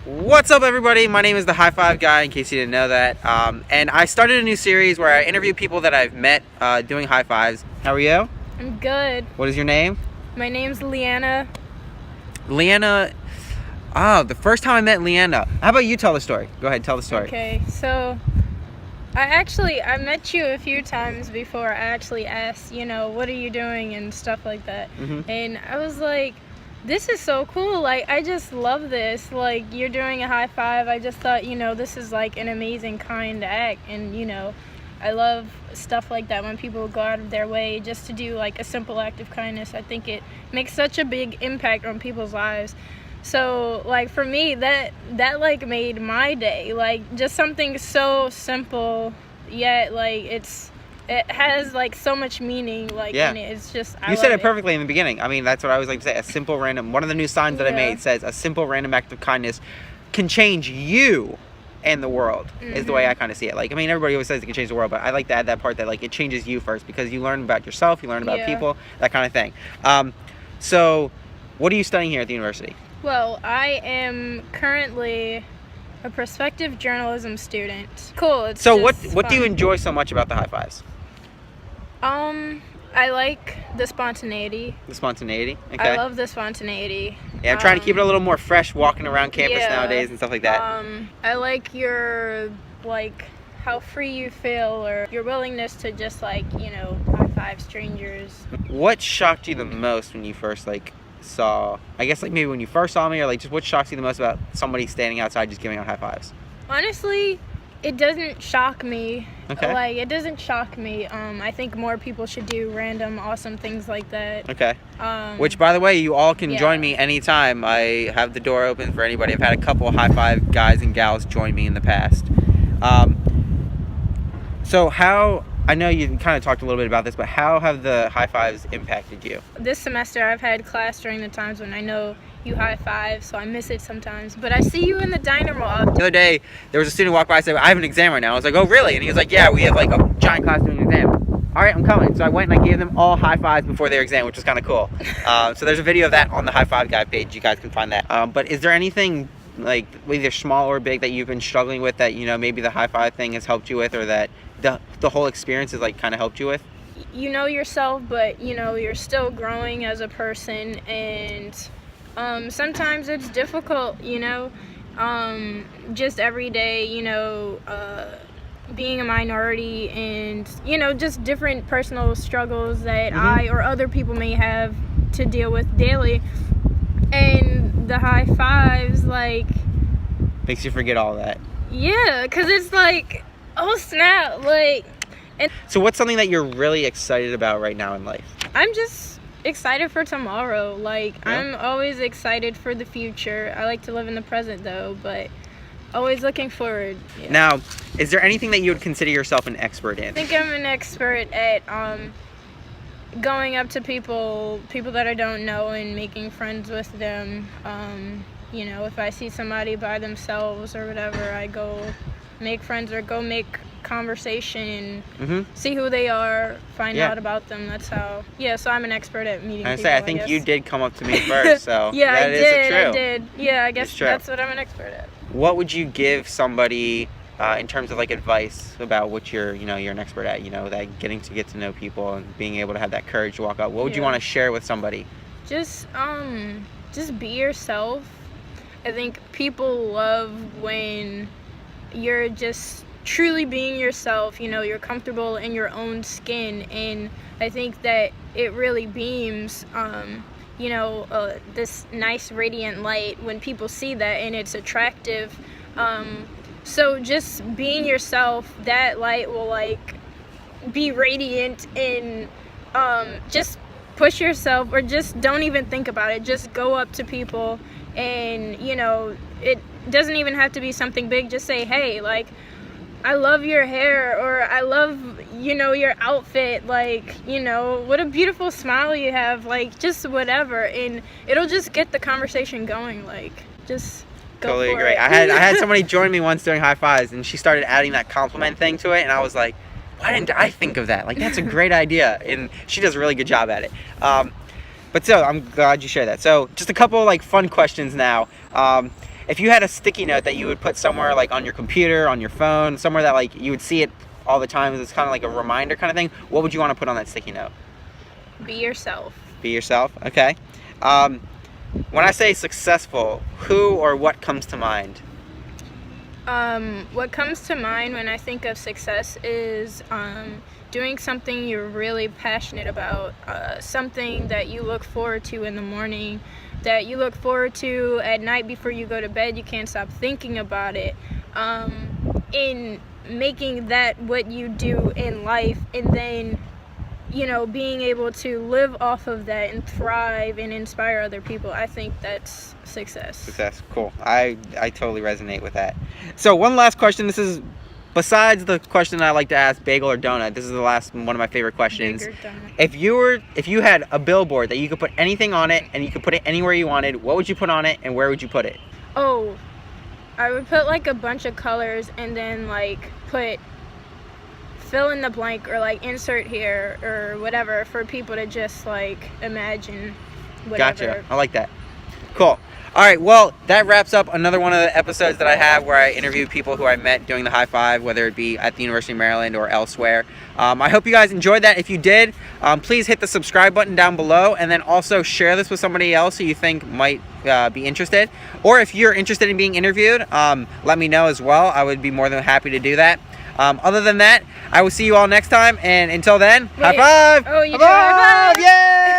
What's up, everybody? My name is the High5guy, in case you didn't know that. And I started a new series where I interview people that I've met doing high fives. How are you? I'm good. What is your name? My name's Liana. Liana. Oh, the first time I met Liana. How about you tell the story? Go ahead, tell the story. Okay, so I met you a few times before. I actually asked, what are you doing and stuff like that. And I was like, this is so cool. Like, I just love this. Like, you're doing a high five. I just thought, this is like an amazing, kind act. And, I love stuff like that when people go out of their way just to do like a simple act of kindness. I think it makes such a big impact on people's lives. So, like, for me, that like made my day. Like, just something so simple, yet like it has like so much meaning. Like, yeah. And it's just you said it perfectly in the beginning. I mean, that's what I always like to say. A simple random. One of the new signs that I made says a simple random act of kindness can change you and the world. Is the way I kind of see it. Like, I mean, everybody always says it can change the world, but I like to add that part that like it changes you first, because you learn about yourself, you learn about people, that kind of thing. So, what are you studying here at the university? Well, I am currently a prospective journalism student. Cool. So what do you enjoy so much about the high fives? I like the spontaneity. The spontaneity? Okay. I love the spontaneity. Yeah, I'm trying to keep it a little more fresh walking around campus nowadays and stuff like that. I like your, like, how free you feel, or your willingness to just, like, high five strangers. What shocked you the most when you first, like, saw, I guess, like, maybe when you first saw me, or like just what shocks you the most about somebody standing outside just giving out high fives? Honestly, it doesn't shock me. Okay. Like, it doesn't shock me. I think more people should do random awesome things like that. Okay. Which, by the way, you all can join me anytime. I have the door open for anybody. I've had a couple high five guys and gals join me in the past. So how, I know you kind of talked a little bit about this, but how have the high fives impacted you? This semester, I've had class during the times when I know you high five, so I miss it sometimes. But I see you in the diner mall often. The other day, there was a student walk by and said, I have an exam right now. I was like, oh, really? And he was like, yeah, we have like a giant class doing an exam. All right, I'm coming. So I went and I gave them all high fives before their exam, which was kind of cool. So there's a video of that on the High5guy page. You guys can find that. But is there anything, like, either small or big, that you've been struggling with that, maybe the high five thing has helped you with, or that the whole experience has, like, kind of helped you with? You know yourself, but, you're still growing as a person, and sometimes it's difficult, just every day, being a minority, and, just different personal struggles that I or other people may have to deal with daily. And the high fives, like, makes you forget all that. Yeah, because it's like, oh snap, like. And so what's something that you're really excited about right now in life? I'm just excited for tomorrow. Like, I'm always excited for the future. I like to live in the present, though, but always looking forward. Yeah. Now, is there anything that you would consider yourself an expert in? I think I'm an expert at going up to people that I don't know and making friends with them. If I see somebody by themselves or whatever, I go make friends or go make conversation and see who they are, find out about them. That's how. Yeah, so I'm an expert at meeting people. I think you did come up to me first, so yeah, that I did. Yeah, I guess that's what I'm an expert at. What would you give somebody in terms of like advice about what you're an expert at? That getting to get to know people and being able to have that courage to walk out. What would you want to share with somebody? Just be yourself. I think people love when you're just truly being yourself. You're comfortable in your own skin, and I think that it really beams this nice radiant light when people see that, and it's attractive. So just being yourself, that light will like be radiant, and just push yourself, or just don't even think about it. Just go up to people, and it doesn't even have to be something big. Just say, hey, like, I love your hair, or I love, your outfit, like, what a beautiful smile you have, like, just whatever, and it'll just get the conversation going, like, just go totally for agree. it. I had somebody join me once during high fives, and she started adding that compliment thing to it, and I was like, why didn't I think of that? Like, that's a great idea, and she does a really good job at it. But so, I'm glad you shared that. So, just a couple, like, fun questions now. if you had a sticky note that you would put somewhere like on your computer, on your phone, somewhere that like you would see it all the time, it's kind of like a reminder kind of thing, what would you want to put on that sticky note? Be yourself. Be yourself. Okay. When I say successful, who or what comes to mind? What comes to mind when I think of success is doing something you're really passionate about, something that you look forward to in the morning, that you look forward to at night before you go to bed. You can't stop thinking about it. In making that what you do in life, and then, you know, being able to live off of that and thrive and inspire other people. I think that's success. Success. Cool. I totally resonate with that. So one last question. This is, besides the question I like to ask, bagel or donut, this is the last one of my favorite questions. If you had a billboard that you could put anything on it and you could put it anywhere you wanted, what would you put on it and where would you put it? Oh, I would put like a bunch of colors and then like put fill in the blank or like insert here or whatever for people to just like imagine whatever. Gotcha. I like that. Cool. All right, well, that wraps up another one of the episodes that I have where I interview people who I met doing the High Five, whether it be at the University of Maryland or elsewhere. I hope you guys enjoyed that. If you did, please hit the subscribe button down below, and then also share this with somebody else who you think might be interested. Or if you're interested in being interviewed, let me know as well. I would be more than happy to do that. Other than that, I will see you all next time, and until then, high five! Oh, you high five! Yeah!